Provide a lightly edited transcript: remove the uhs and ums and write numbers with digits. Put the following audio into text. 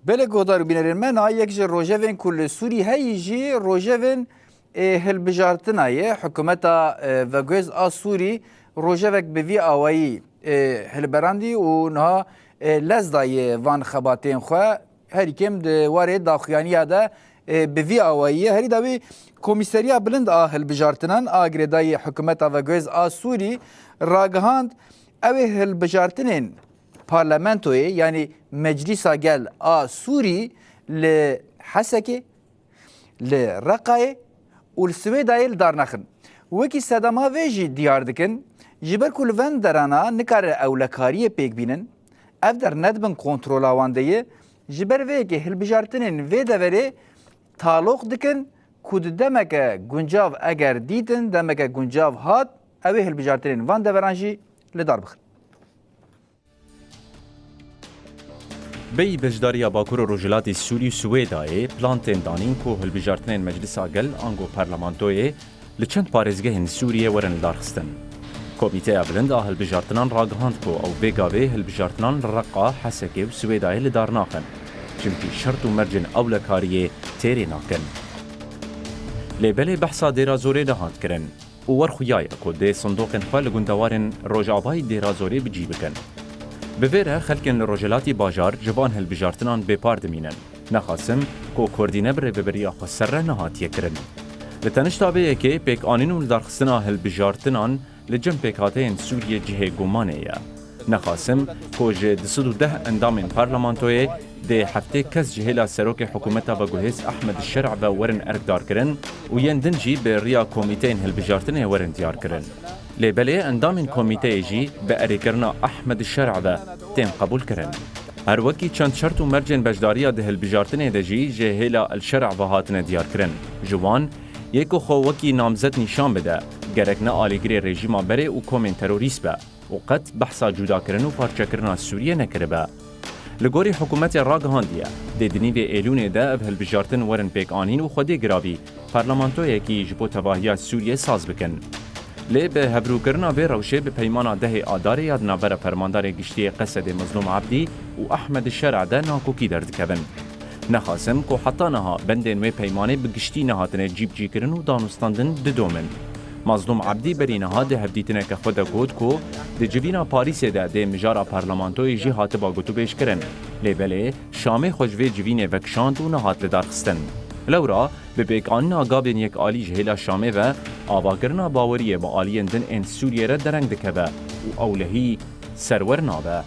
بله گودار بینرین من یک جه روژوین کل سوری هی جی روژوین هلبجارتنایه حکومتا و گوز آسوری روژوک بوی آوایی هلبراندی و نها لزدای وان خباتین خواه هری کم دواره داخیانی ده بوی آوایی هری داوی کمیسریا بلند هلبجارتنان آگردای حکومتا و گوز آسوری راگهاند اوه هلبجارتنین پارلمانتوی یعنی مجلس گل سوری لحسكي لرقاي والسويدايل دار نخن وكي سدما فيجي ديار دكن جبر كل فان درانا نكار اولكاريه بيك بينن افدر ندبن كنترولا وانديه جبر ويكي هلبجارتنين في دوري تعلق دكن كود دمك گنجاو اگر ديتن دمك گنجاو هات اوه هلبجارتنين وان دورانجي لدار بخن بی بجداریا باکور روجلاتی سوری و سویدای پلانتین دانین کو هلبجارتنین مجلس آگل آنگو پارلمانتوی لچند پارزگهن سوریه ورن دارخستن. کمیته بلند هلبجارتنان راگهاند کو او بگاوه هلبجارتنان رقا حسکه و سویدای لدار ناکن. چمکی شرط و مرجن اولکاریه تیری ناکن. لیبل بحثا دیرا زوری نهاند کرن. و ورخویای کو دی صندوق خواه لگندوارن روجابای دیرا زوری بجی بکن. بویره خلکن لروجلاتی باجار جوان هلبجارتنان بپار دمینن. نخاسم کو کردینه بره ببریا خو سره نهاتیه کرن. لتنشتابه یکی پیک آنین و لدارخستنا هلبجارتنان لجم پیکاتین سوریه جهه گمانه یا. نخاسم کو جه 210 اندامین پارلمانتوی ده هفته کس جهلا سروک حکومتا و گوهیس احمد الشرع و ورن ارکدار کرن و یندنجی به ریا کمیتین هلبجارتنه ورن دیار کرن. لیبله اندامین کمیته جی به اریکرنا احمد الشرع و تیم قبول کرن. هر وکی چند شرط و مرجن بجداریا ده هلبجارتنه ده جی جهلا الشرع و هاتنه دیار کرن. جوان یکو خو وکی نامزد نشان بده گرکنا آلیگری رژیما بره و کومن تروریست به و قد بحثا جدا کرن و پارچه کرنا سوریه نکربه. لگوری حکومت راگهاندیه ده دنیو ایلونه ده او هلبجارتن ورن پیک آنین و خودی گراوی پارلمانتوی کی جبو تباهی سوریه ساز بکن. لی به هبروکرنا به روشه به پیمان ده آداره یاد نابر فرماندار گشتی قصد مظلوم عبدی و احمد الشرع ده ناکوکی درد کبن. نخاسم که حتی نها بندن و پیمانه بگشتی نهاتنه جیب جی کرن و دانستاندن ددومن. مظلوم عبدی بری نها ده هفدیتنه که خود گود که ده جوینا پاریس ده مجارا پارلمانتوی جی هات با گوتو بیش کرن. لی بله شامه خوشوی جوینه وکشاند و نهات لدارخستن. لورا به بیکان آگابین یک آلی جهلا شامه و آواگرنا باوریه با آلیندن این سوریه را درنگ دکه و اولهی سرور نابه.